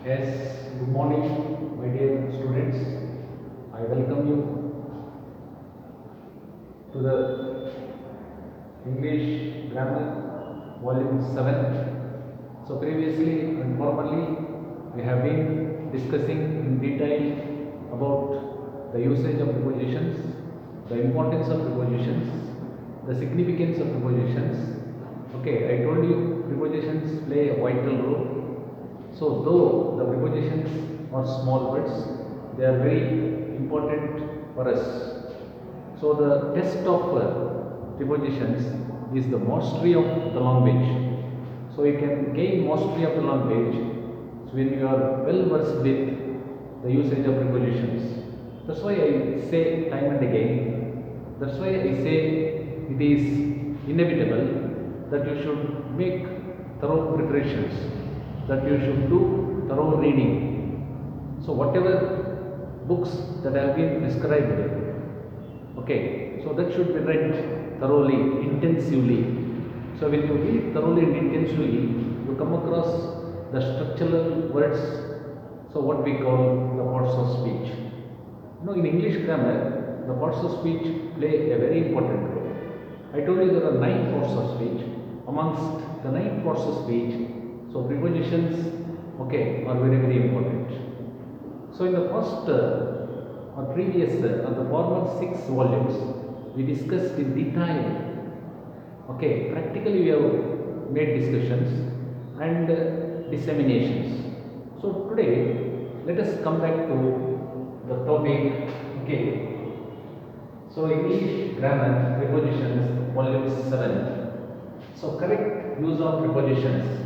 Yes, good morning, my dear students. I welcome you to the English Grammar Volume 7. So, previously and formally, we have been discussing in detail about the usage of prepositions, the importance of prepositions, the significance of prepositions. Okay, I told you prepositions play a vital role. So, though the prepositions are small words, they are very important for us. So, the test of prepositions is the mastery of the language. So, you can gain mastery of the language when you are well versed with the usage of prepositions. That's why I say time and again, that's why I say it is inevitable that you should make thorough preparations, that you should do thorough reading. So whatever books that have been prescribed, okay, so that should be read thoroughly, intensively. So when you read thoroughly and intensively, you come across the structural words, so what we call the parts of speech. In English grammar, the parts of speech play a very important role. I told you there are 9 parts of speech. Amongst the 9 parts of speech, so prepositions, okay, are very, very important. So in the first or previous or the former 6 volumes, we discussed in detail. Okay, practically we have made discussions and disseminations. So today, let us come back to the topic. Okay, so English grammar prepositions, volume 7. So correct use of prepositions.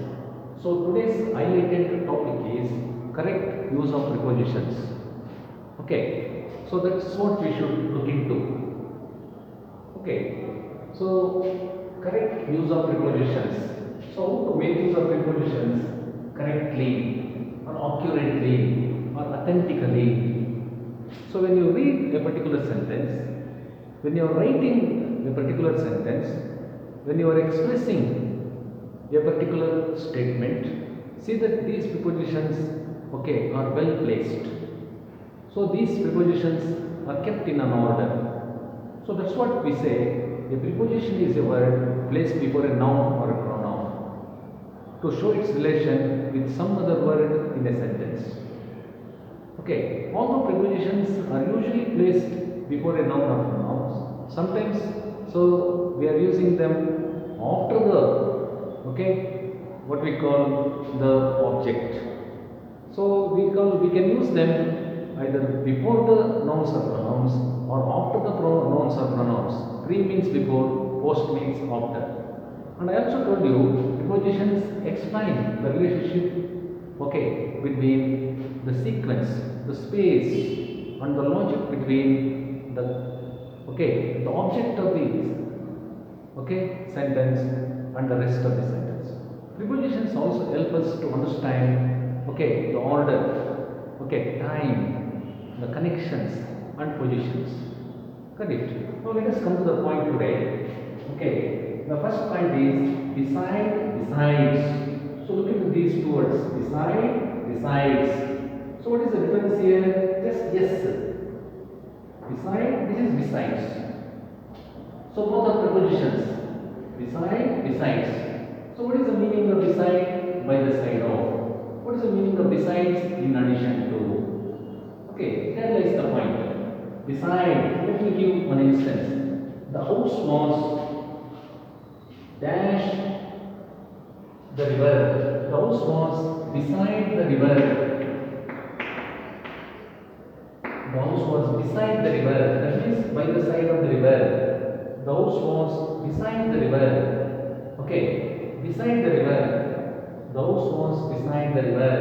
So today's highlighted topic is correct use of prepositions. Okay, so that's what we should look into. Okay, so correct use of prepositions. So how to make use of prepositions correctly or accurately or authentically. So when you read a particular sentence, when you are writing a particular sentence, when you are expressing a particular statement, see that these prepositions, okay, are well placed. So these prepositions are kept in an order. So that's what we say. A preposition is a word placed before a noun or a pronoun to show its relation with some other word in a sentence. Okay, all the prepositions are usually placed before a noun or pronouns. Sometimes, so we are using them after the, okay, what we call the object. So we can use them either before the nouns or pronouns or after the nouns or pronouns. Pre means before, post means after. And I also told you prepositions explain the relationship, okay, between the sequence, the space, and the logic between the, okay, the object of the, okay, sentence and the rest of the sentence. Prepositions also help us to understand, okay, the order, okay, time, the connections and positions. Correct. Now let us come to the point today. Okay, the first point is beside, besides. So look at these two words, beside, besides. So what is the difference here? Just yes. Beside, this is besides. So both are prepositions. Beside, besides. So what is the meaning of beside? By the side of. What is the meaning of besides? In addition to. Okay, here lies the point. Beside, let me give one instance. The house was dash the river. The house was beside the river. The house was beside the river. That means by the side of the river. The house was beside the river. Okay, beside the river. The house was beside the river.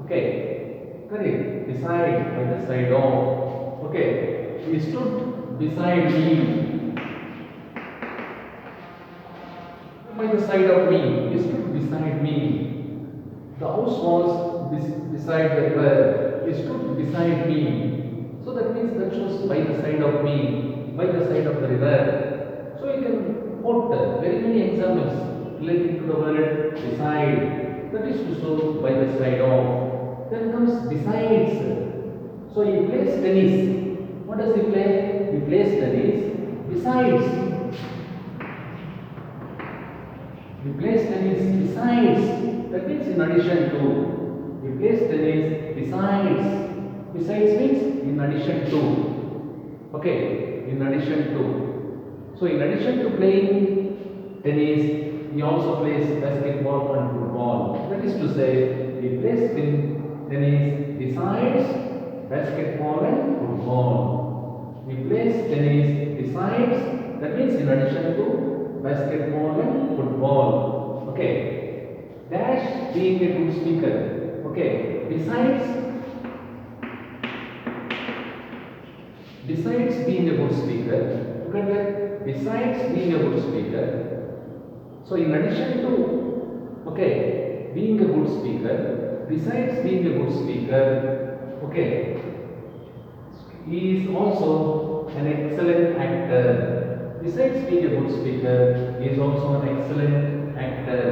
Okay, correct. Beside, by the side of. Okay, he stood beside me. By the side of me. He stood beside me. The house was beside the river. He stood beside me. So that means that shows by the side of me, by the side of the river. So you can quote very many examples relating to the word beside. That is to show by the side of. Then comes besides. So he plays tennis. What does he play? He plays tennis. Besides. He plays tennis besides. That means in addition to. He plays tennis besides. Besides means in addition to. Okay, in addition to. So in addition to playing tennis, he also plays basketball and football. That is to say, he plays tennis besides basketball and football. He plays tennis besides, that means in addition to basketball and football. Okay. Dash being a good speaker. Okay. Besides being a good speaker, look at that. Besides being a good speaker, so in addition to, okay, being a good speaker, besides being a good speaker, okay, he is also an excellent actor. Besides being a good speaker, he is also an excellent actor.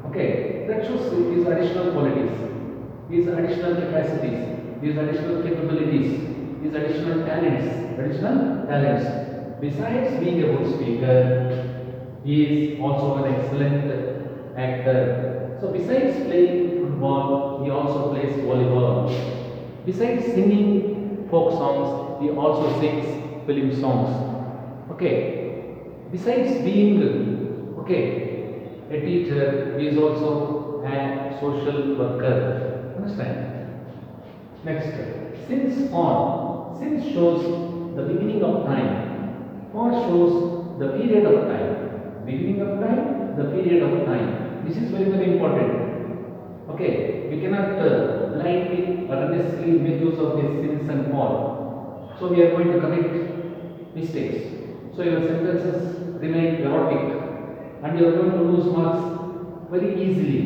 Okay, that shows his additional qualities, his additional capacities, his additional capabilities, his additional talents. Besides being a good speaker, he is also an excellent actor. So besides playing football, he also plays volleyball. Besides singing folk songs, he also sings film songs. Okay. Besides being, okay, a teacher, he is also a social worker. Understand? Next. Since on. Since shows the beginning of time. For shows the period of time. Beginning of time, the period of time. This is very, very important. Okay, we cannot blindly or unnecessarily make use of this since and for. So we are going to commit mistakes. So your sentences remain erotic and you are going to lose marks very easily.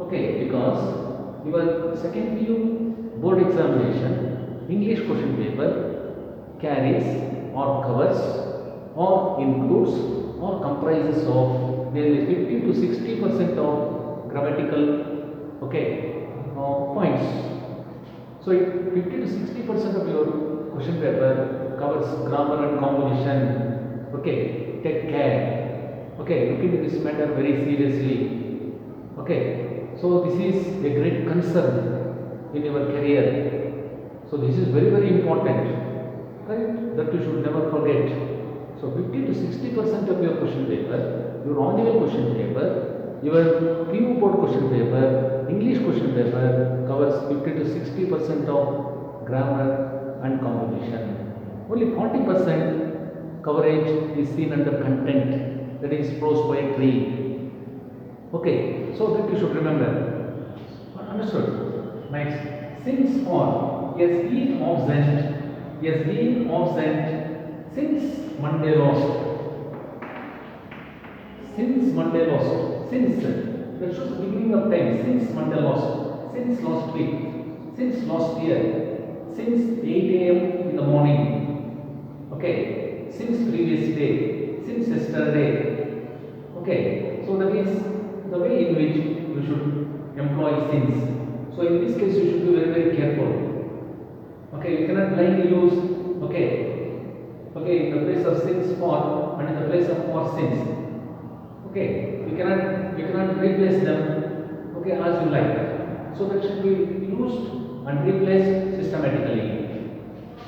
Okay, because your second PU board examination English question paper carries or covers or includes or comprises of nearly 50 to 60% of grammatical, okay, points. So 50 to 60% of your question paper covers grammar and composition. Okay, take care. Okay, look into this matter very seriously. Okay, so this is a great concern in your career. So this is very, very important, right? That you should never forget. So 50 to 60% of your question paper, your annual question paper, your PU board question paper, English question paper covers 50 to 60% of grammar and composition. Only 40% coverage is seen under content, that is prose poetry. Okay, so that you should remember. Understood? Next, since for, he has been absent since Monday lost. Since Monday lost. Since, that shows the beginning of time. Since Monday lost. Since last week. Since last year. Since 8 a.m. in the morning. Okay. Since previous day. Since yesterday. Okay. So that is the way in which you should employ since. So in this case you should be very, very careful. Okay, you cannot blindly use, okay, in the place of since for and in the place of for since. Okay, you cannot replace them, okay, as you like. So that should be used and replaced systematically.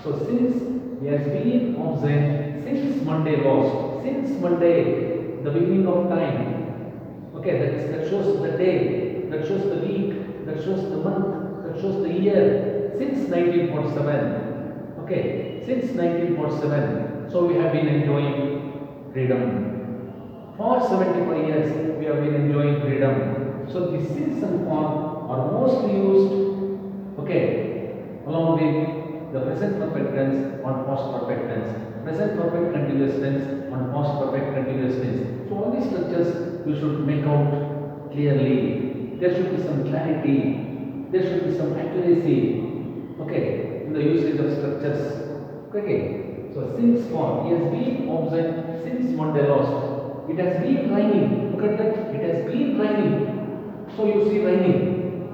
So since he has been absent since Monday lost. Since Monday, the beginning of time. Okay, that shows the day, that shows the week, that shows the month, that shows the year. Since 1947, okay, since 1947, so we have been enjoying freedom. For 75 years, we have been enjoying freedom. So the since and for are mostly used, okay, along with the present perfect tense on past perfect tense, present perfect continuous tense on past perfect continuous tense. So all these structures you should make out clearly. There should be some clarity, there should be some accuracy. Okay, in the usage of structures. Okay, so since for, he has been absent since Monday lost. It has been raining. Look at that. It has been raining. So you see raining.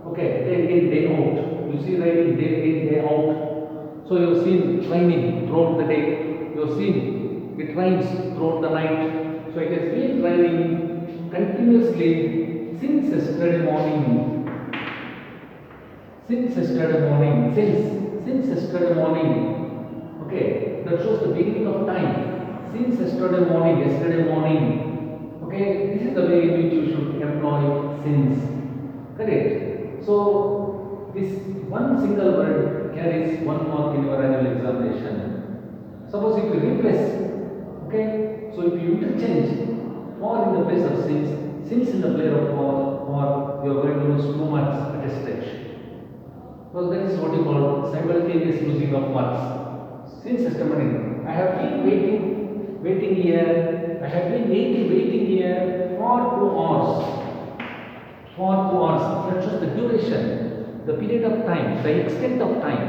Okay, day in, day out. You see raining day in, day out. So you have seen raining throughout the day. You have seen it rains throughout the night. So it has been raining continuously since yesterday morning. Since yesterday morning. Since yesterday morning. Okay, that shows the beginning of time. Since yesterday morning. Okay, this is the way in which you should employ since. Correct. So this one single word carries 1 mark in your annual examination. Suppose if you replace, okay, so if you interchange for in the place of since in the place of for, you are going to lose 2 marks at a stretch. Well, that is what you call simultaneous losing of marks. Since yesterday, I have been waiting here. I have been waiting here for 2 hours. For 2 hours, that shows the duration, the period of time, the extent of time.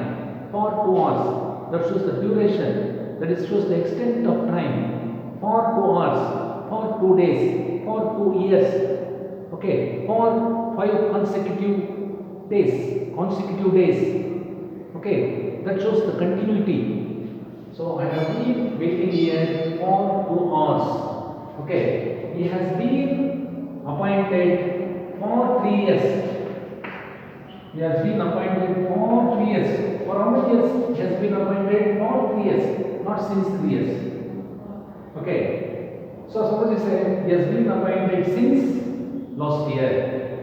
For 2 hours, that shows the duration, that is shows the extent of time. For 2 hours, for 2 days, for 2 years. Okay, for 5 consecutive days. Okay, that shows the continuity. So I have been waiting here for 2 hours. Okay, he has been appointed for 3 years. He has been appointed for 3 years. For how many years? He has been appointed for 3 years, not since 3 years. Okay. So suppose you say he has been appointed since last year.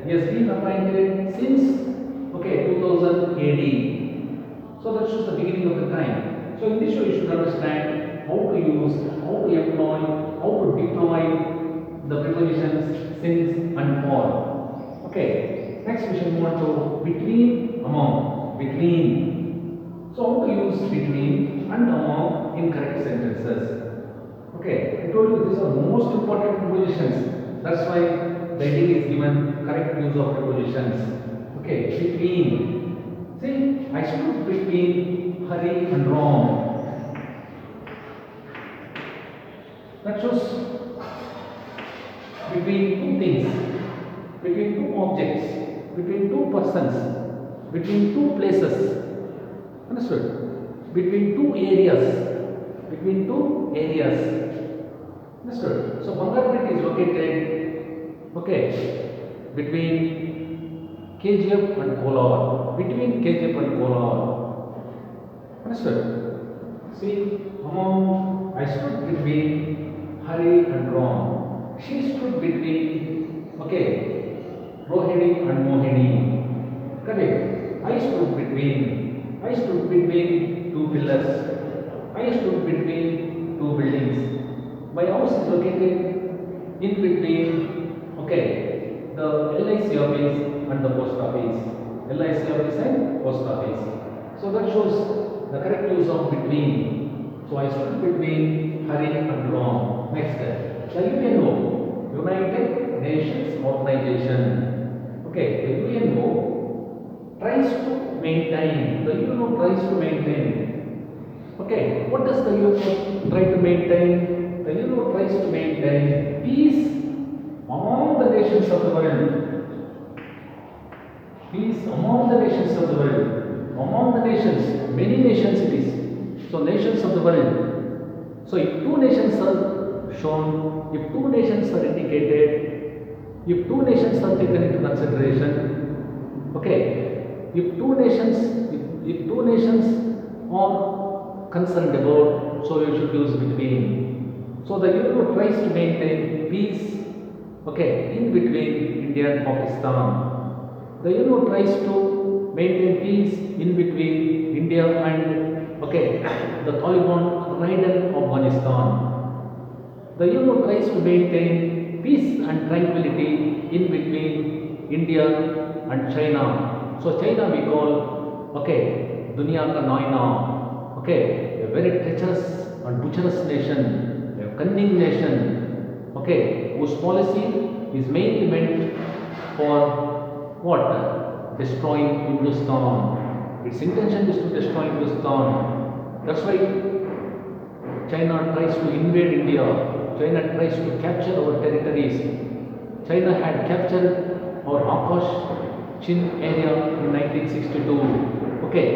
He has been appointed since 2000 AD. So that shows the beginning of the time. So in this way you should understand how to use, how to employ, how to deploy the prepositions since and for. Okay. Next we shall move on to between, among, between. So how to use between and among in correct sentences. Okay, I told you these are most important prepositions. That's why the heading is given correct use of prepositions. Okay, between. See, I stood between Hari and Ram. That shows between 2 things, between 2 objects, between 2 persons, between 2 places. Understood? Between 2 areas. Between 2 areas. Understood? So Bangarpet is located, between KGF and Kolar. Between KGF and Kolar. Understood? See, among, I stood between Hari and Ram. She stood between, Rohini and Mohini. Correct? I stood between 2 pillars. I stood between 2 buildings. My house is located in between, the LIC office and the post office. LIC office and post office. So that shows the correct use of between. So I stood between Hari and Ram. Next, the UNO, United Nations Organization. Okay, the UNO tries to maintain. The UNO tries to maintain. Okay, what does the UNO try to maintain? The UNO tries to maintain peace among the nations of the world. Peace among the nations of the world. Among the nations, many nations it is. So nations of the world. So if 2 nations are shown, if 2 nations are indicated, if 2 nations are taken into consideration, if 2 nations are concerned about, so you should use between. So the UNO tries to maintain peace, in between India and Pakistan. The UNO tries to maintain peace in between India and the Taliban ridden Afghanistan. The UNO tries to maintain peace and tranquility in between India and China. So China we call Dunia ka Naina, a very treacherous and butcherous nation, a cunning nation, whose policy is mainly meant for what? Destroying Hindustan. Its intention is to destroy Hindustan. That's why China tries to invade India. China tries to capture our territories. China had captured or Akash Chin area in 1962. Okay,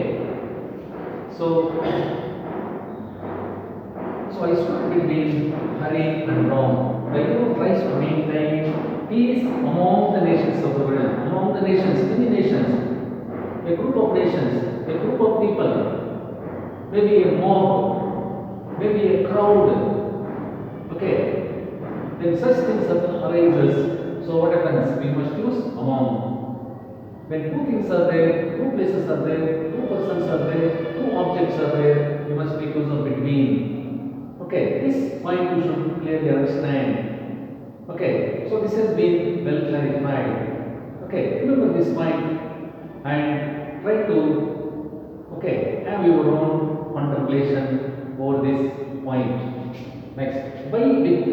so I stood between Hari and Ram. The hero tries to maintain peace among the nations of the world, among the nations, many nations, a group of nations, a group of people, maybe a mob, maybe a crowd. Okay, then such things arises. So what happens? We must use among. When two things are there, two places are there, two persons are there, two objects are there, we must make use of between. Okay, this point you should clearly understand. Okay, so this has been well clarified. Okay, remember this point and try to have your own contemplation over this point. Next, by with.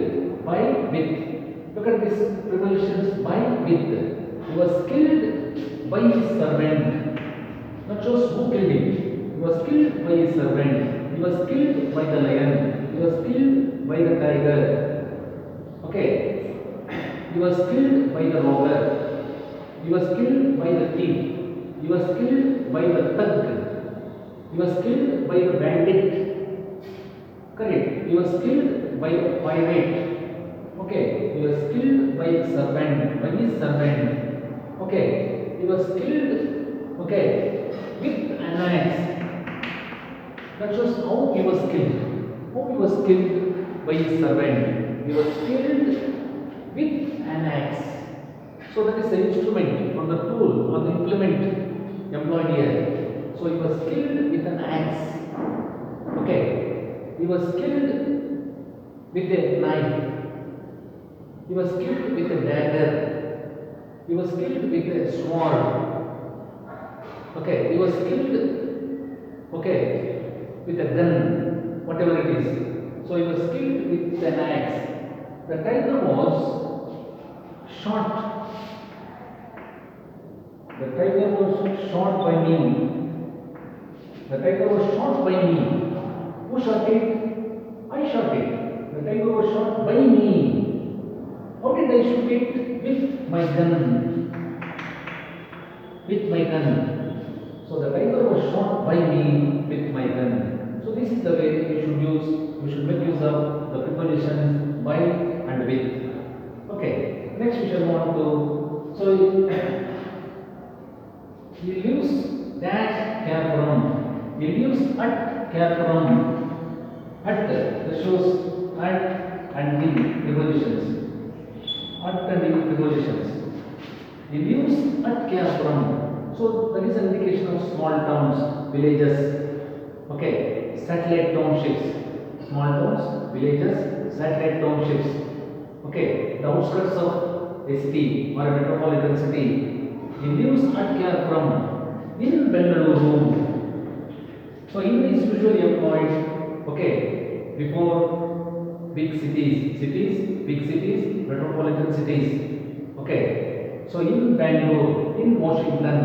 Look at this prepositions by with. He was killed by his servant. Not just who killed him. He was killed by his servant. He was killed by the lion. He was killed by the tiger. Okay. He was killed by the robber. He was killed by the thief. He was killed by the thug. He was killed by the bandit. Correct. He was killed by the pirate. Okay. He was killed by his servant. Okay. He was killed. Okay. With an axe. That shows how he was killed. How he was killed by his servant. He was killed with an axe. So that is the instrument or the tool or the implement employed here. So he was killed with an axe. Okay. He was killed with a knife. He was killed with a dagger. He was killed with a sword. Okay. He was killed with a gun, whatever it is. So he was killed with an axe. The tiger was shot. The tiger was shot by me. The tiger was shot by me. Who shot it? I shot it. The tiger was shot by me. How did I shoot it? With my gun. With my gun. So the tiger was shot by me with my gun. So this is the way you should use. You should make use of the prepositions by and with. Okay. Next we shall move on to. So you use dash care from. You use at care from. At that shows at and in prepositions. At and in prepositions. You use at care from. So that is an indication of small towns, villages. Okay, satellite townships. Small towns, villages, satellite townships. Okay, the outskirts of a city or a metropolitan city. He lives at care from in Bengaluru. So in is usually employed, before big cities, big cities, metropolitan cities. Okay, so in Bangalore, in Washington,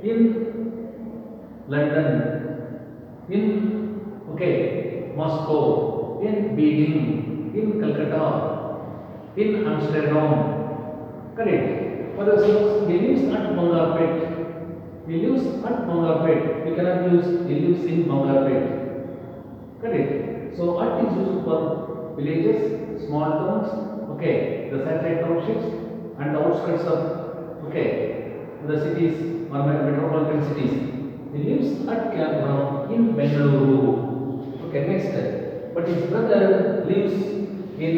in London, in Moscow, in Beijing, in Calcutta, in Amsterdam. Correct. For the he lives at Bangalore. He lives at Bangalore. We cannot use he lives in Bangalore. Correct. So at is used for villages, small towns, the satellite townships and the outskirts of the cities or metropolitan cities. He lives at Kerala in Bengaluru. Okay, next. But his brother lives in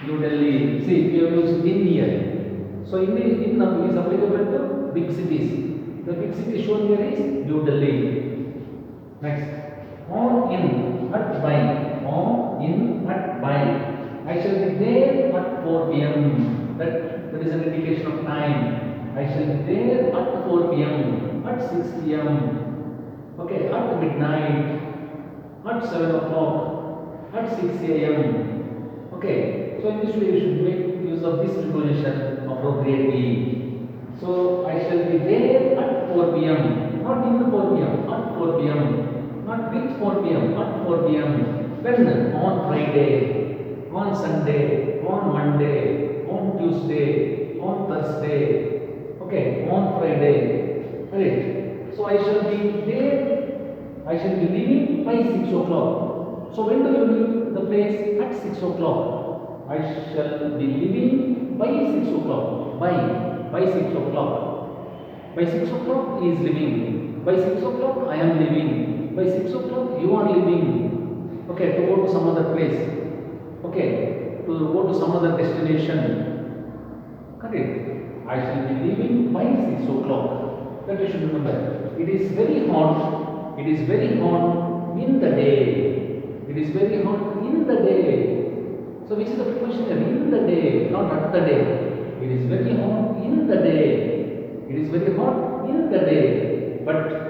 New Delhi. See, we have used in here. So in is applicable to big cities. The big city shown here is New Delhi. Next. On in at by. On in at by. I shall be there at 4 p.m. That is an indication of time. I shall be there at 4 p.m. at 6 p.m. At midnight, at 7 o'clock, at 6 a.m. So in this way you should make use of this preposition appropriately. So I shall be there at 4 p.m. Not in the 4 p.m. At 4 p.m. Not with 4 p.m. At 4 p.m. When? On Friday, on Sunday, on Monday, on Tuesday. Tuesday, on Thursday, okay, on Friday, right? So I shall be there, I shall be leaving by 6 o'clock. So when do you leave the place? At 6 o'clock. I shall be leaving by 6 o'clock. By 6 o'clock. By 6 o'clock he is leaving. By 6 o'clock I am leaving. By 6 o'clock you are leaving. Okay, to go to some other place. Okay, to go to some other destination. Correct. I shall be leaving by 6 o'clock. That you should remember. It is very hot. It is very hot in the day. It is very hot in the day. So which is the preposition here? In the day, not at the day. It is very hot in the day. It is very hot in the day. But